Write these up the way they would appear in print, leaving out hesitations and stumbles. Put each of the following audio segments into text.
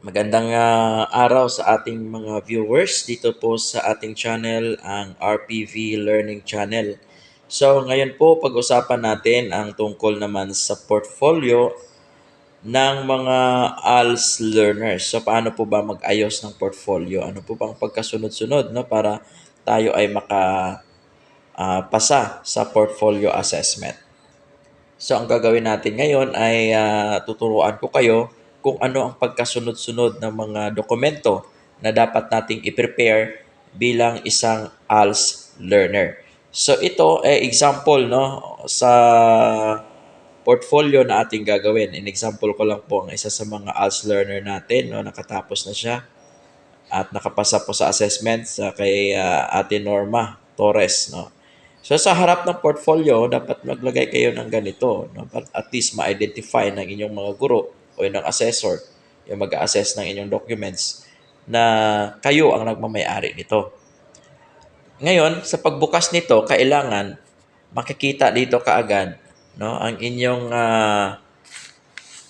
Magandang araw sa ating mga viewers dito po sa ating channel, ang RPV Learning Channel. So ngayon po pag-usapan natin ang tungkol naman sa portfolio ng mga ALS learners. So paano po ba mag-ayos ng portfolio? Ano po bang pagkasunod-sunod, no, para tayo ay pasa sa portfolio assessment? So ang gagawin natin ngayon ay tuturuan ko kayo kung ano ang pagkasunod-sunod ng mga dokumento na dapat nating i-prepare bilang isang ALS learner. So ito ay example, no, sa portfolio na ating gagawin. In example ko lang po ang isa sa mga ALS learner natin, no, nakatapos na siya at nakapasa po sa assessment sa kay Ate Norma Torres, no. So sa harap ng portfolio, dapat maglagay kayo ng ganito, no? At least ma-identify ng inyong mga guro o ng assessor, yung mag-assess ng inyong documents, na kayo ang nagmamay-ari nito. Ngayon, sa pagbukas nito, kailangan makikita dito kaagad, no, ang inyong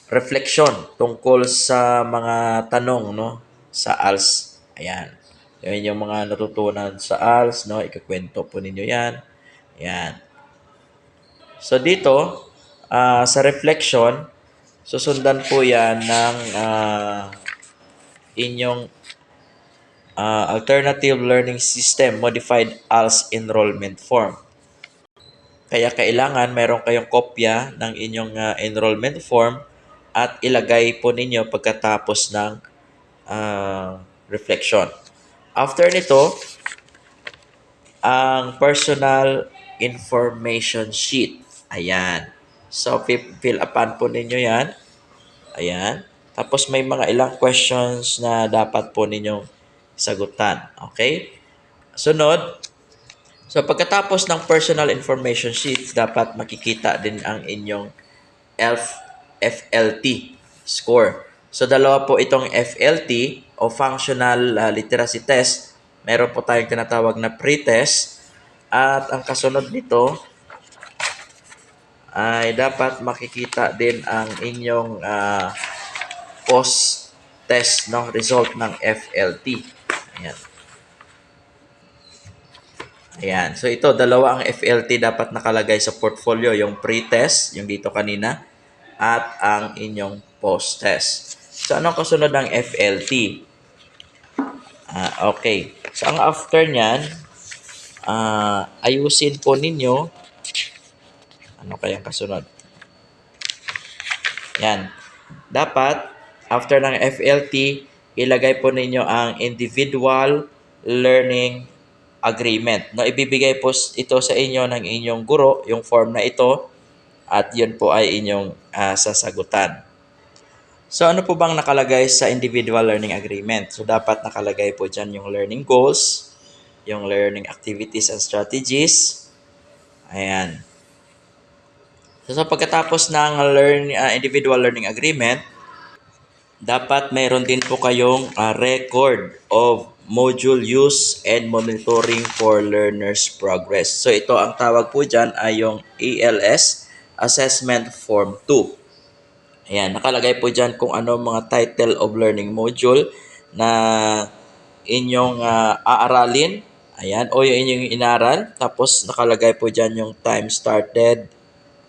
reflection tungkol sa mga tanong, no, sa ALS. Ayan. Yan yung mga natutunan sa ALS, no, ikukwento po ninyo yan. Ayan. So dito, sa reflection, susundan po yan ng inyong Alternative Learning System Modified ALS Enrollment Form. Kaya kailangan meron kayong kopya ng inyong enrollment form at ilagay po ninyo pagkatapos ng reflection. After nito, ang personal information sheet. Ayan. So, fill upan po ninyo yan. Ayan. Tapos may mga ilang questions na dapat po ninyong sagutan. Okay? Sunod. So, pagkatapos ng personal information sheet, dapat makikita din ang inyong FLT score. So, dalawa po itong FLT o Functional Literacy Test. Meron po tayong tinatawag na pre-test. At ang kasunod nito ay dapat makikita din ang inyong post-test, no, result ng FLT. Ayan. Ayan. So ito, dalawa ang FLT dapat nakalagay sa portfolio. Yung pre-test, yung dito kanina, at ang inyong post-test. So anong kasunod ng FLT? Okay. So ang after nyan, ayusin po ninyo. Ano kayang kasunod? Yan. Dapat, after ng FLT, ilagay po ninyo ang Individual Learning Agreement. No, ibibigay po ito sa inyo ng inyong guro, yung form na ito, at yun po ay inyong sasagutan. So ano po bang nakalagay sa Individual Learning Agreement? So dapat nakalagay po dyan yung learning goals, yung learning activities and strategies. Ayan. So pagkatapos ng Individual Learning Agreement, dapat mayroon din po kayong record of module use and monitoring for learners' progress. So ito ang tawag po dyan ay yung ALS Assessment Form 2. Ayan, nakalagay po dyan kung ano mga title of learning module na inyong aaralin. Ayan, o yung inyong inaral. Tapos nakalagay po dyan yung time started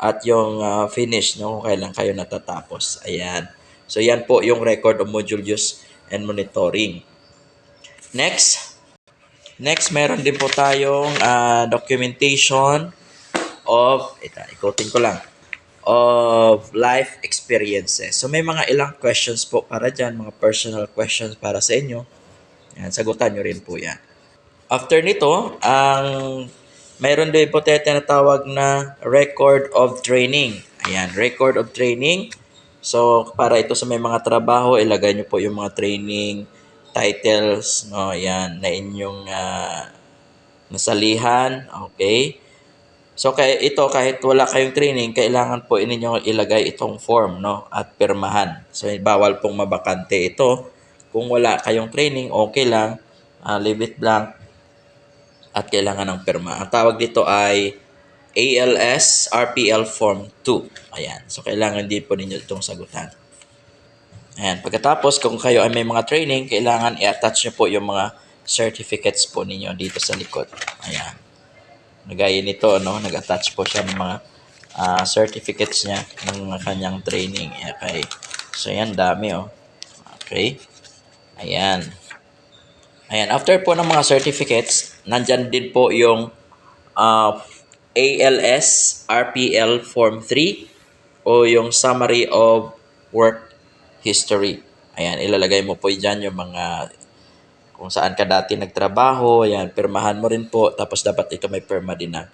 at yung finish, no, kung kailan kayo natatapos. Ayan. So yan po yung record of module use and monitoring. Next, meron din po tayong documentation of, ikutin ko lang, of life experiences. So may mga ilang questions po para dyan, mga personal questions para sa inyo. Yan, sagutan nyo rin po yan. After nito, mayroon din po tayo tinatawag na record of training. Ayan, record of training. So, para ito sa may mga trabaho, ilagay nyo po yung mga training titles, no, ayan, na inyong nasalihan. Okay. So, kahit wala kayong training, kailangan po inyong ilagay itong form, no, at pirmahan. So, bawal pong mabakante ito. Kung wala kayong training, okay lang. Leave it blank. At kailangan ng pirma. Ang tawag dito ay ALS RPL Form 2. Ayan. So, kailangan din po ninyo itong sagutan. Ayan. Pagkatapos, kung kayo ay may mga training, kailangan i-attach nyo po yung mga certificates po ninyo dito sa likod. Ayan. Gaya nito, no? Nag-attach po siya ng mga certificates niya ng kanyang training. Okay. So, yan, dami, oh. Okay. Ayan. Ayan. After po ng mga certificates, nandyan din po yung ALS RPL Form 3 o yung Summary of Work History. Ayan, ilalagay mo po dyan yung mga kung saan ka dati nagtrabaho. Ayan, pirmahan mo rin po. Tapos dapat ito may pirma din ng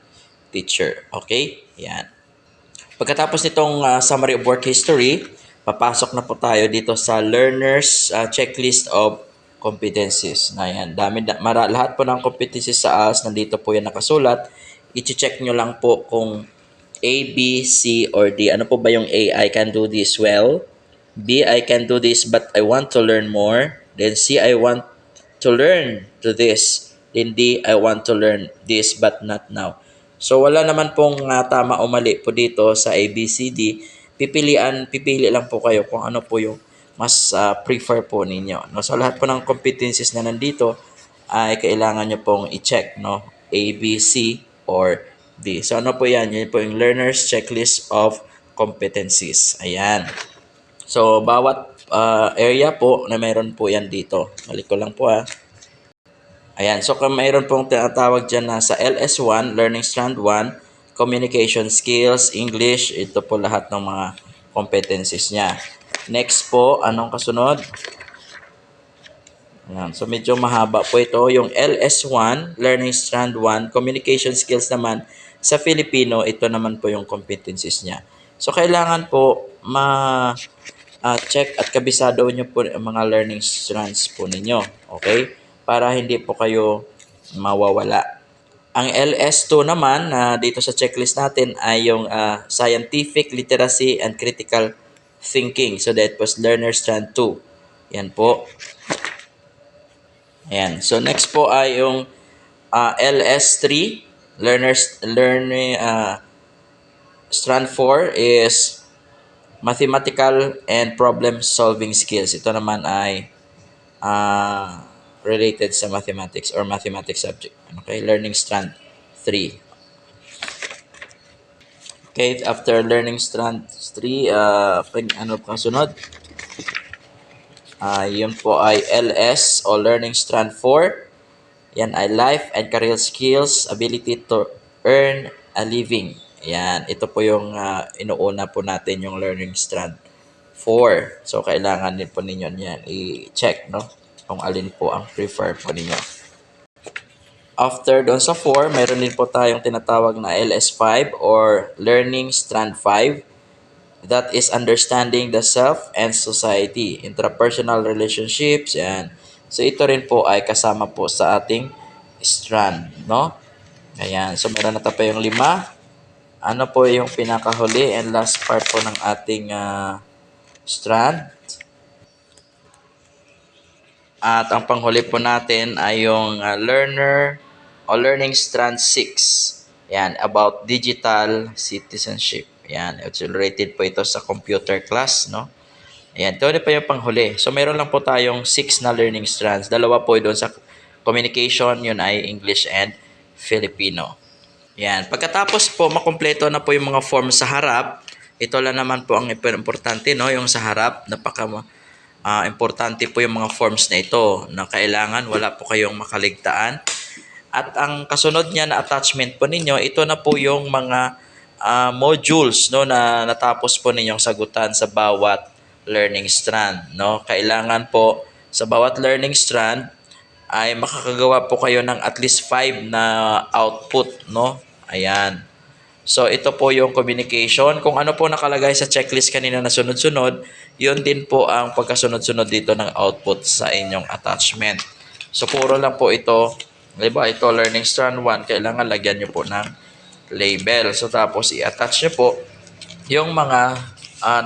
teacher. Okay? Ayan. Pagkatapos nitong Summary of Work History, papasok na po tayo dito sa Learner's Checklist of Competencies. Na yan, lahat po ng competencies sa ALS, nandito po yan nakasulat. I-check nyo lang po kung A, B, C, or D. Ano po ba yung A? I can do this well. B, I can do this but I want to learn more. Then C, I want to learn to this. Then D, I want to learn this but not now. So wala naman pong tama o mali po dito sa A, B, C, D. Pipili lang po kayo kung ano po yung mas prefer po ninyo. No? So lahat po ng competencies na nandito ay kailangan nyo pong i-check. No? A, B, C, or D. So ano po yan? Yan po yung Learner's Checklist of Competencies. Ayan. So bawat area po na meron po yan dito. Balik ko lang po Ayan, so kung mayroon pong tinatawag dyan na sa LS1, Learning Strand 1, Communication Skills, English, ito po lahat ng mga competencies niya. Next po, anong kasunod? Ayan, so medyo mahaba po ito. Yung LS1, Learning Strand 1, Communication Skills naman, sa Filipino, ito naman po yung competencies niya. So kailangan po check at kabisado nyo po ang mga learning strands po ninyo. Okay? Para hindi po kayo mawawala. Ang LS2 naman na dito sa checklist natin ay yung Scientific Literacy and Critical Thinking. So that was Learner Strand 2. Yan po. Ayan. So next po ay yung LS3. Learning Strand 4 is Mathematical and Problem Solving Skills. Ito naman ay related sa mathematics or mathematics subject. Okay, Learning Strand 3. Okay, after Learning Strand 3, ano pang sunod? Yun po ay LS o Learning Strand 4. Yan ay Life and Career Skills, Ability to Earn a Living. Yan, ito po yung inuuna po natin yung Learning Strand 4. So, kailangan din po ninyo yan i-check, no? Kung alin po ang prefer po ninyo. After doon sa 4, mayroon din po tayong tinatawag na LS5 or Learning Strand 5. That is Understanding the Self and Society. Intrapersonal relationships, yan. So, ito rin po ay kasama po sa ating strand, no? Ayan. So, meron na tayo yung 5. Ano po yung pinakahuli and last part po ng ating strand? At ang panghuli po natin ay yung Learning Strand 6. Yan, about digital citizenship. Yan, it's related po ito sa computer class, no? Ayan, ito pa yung panghuli. So, meron lang po tayong 6 na learning strands. 2 po doon sa communication, yun ay English and Filipino. Yan, pagkatapos po, makumpleto na po yung mga forms sa harap. Ito lang naman po ang importante, no? Yung sa harap, importante po yung mga forms na ito na kailangan wala po kayong makaligtaan. At ang kasunod niya na attachment po ninyo, ito na po yung mga modules, no, na natapos po ninyong sagutan sa bawat learning strand, no. Kailangan po sa bawat learning strand ay makakagawa po kayo ng at least 5 na output, no. Ayan. So, ito po yung communication. Kung ano po nakalagay sa checklist kanina na sunod-sunod, yun din po ang pagkasunod-sunod dito ng output sa inyong attachment. So, puro lang po ito. Diba, ito learning strand 1, kailangan lagyan nyo po ng label. So, tapos i-attach nyo po yung mga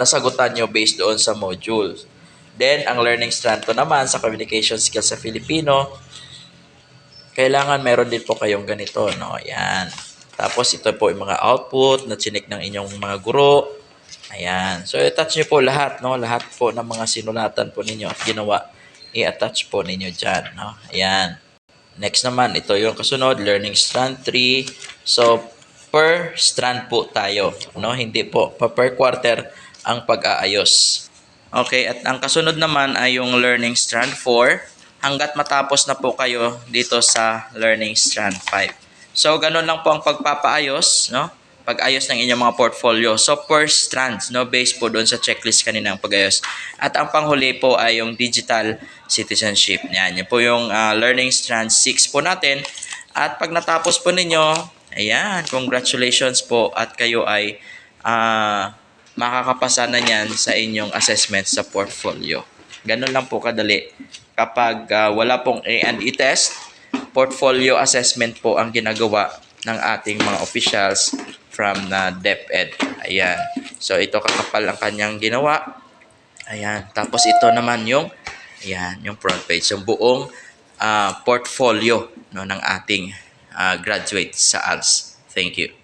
nasagutan nyo based doon sa modules. Then, ang learning strand 2 naman sa communication skills sa Filipino, kailangan meron din po kayong ganito, no? Yan. Tapos ito po yung mga output na chinik ng inyong mga guro. Ayan. So, i-attach nyo po lahat, no? Lahat po ng mga sinulatan po ninyo at ginawa. I-attach po ninyo dyan, no? Ayan. Next naman, ito yung kasunod, learning strand 3. So, per strand po tayo, no? Hindi po, per quarter ang pag-aayos. Okay, at ang kasunod naman ay yung learning strand 4 hanggat matapos na po kayo dito sa learning strand 5. So, ganun lang po ang pagpapaayos, no? Pag-ayos ng inyong mga portfolio. So, per strands, no? Based po doon sa checklist kanina ang pag-ayos. At ang panghuli po ay yung digital citizenship. Yan, yun po yung learning strand 6 po natin. At pag natapos po ninyo, ayan, congratulations po at kayo ay makakapasa na yan sa inyong assessment sa portfolio. Ganun lang po kadali. Kapag wala pong A&E test, portfolio assessment po ang ginagawa ng ating mga officials from DepEd. Ayan. So, ito kakapal ang kanyang ginawa. Ayan. Tapos, ito naman yung front page. Yung buong portfolio, no, ng ating graduate sa ALS. Thank you.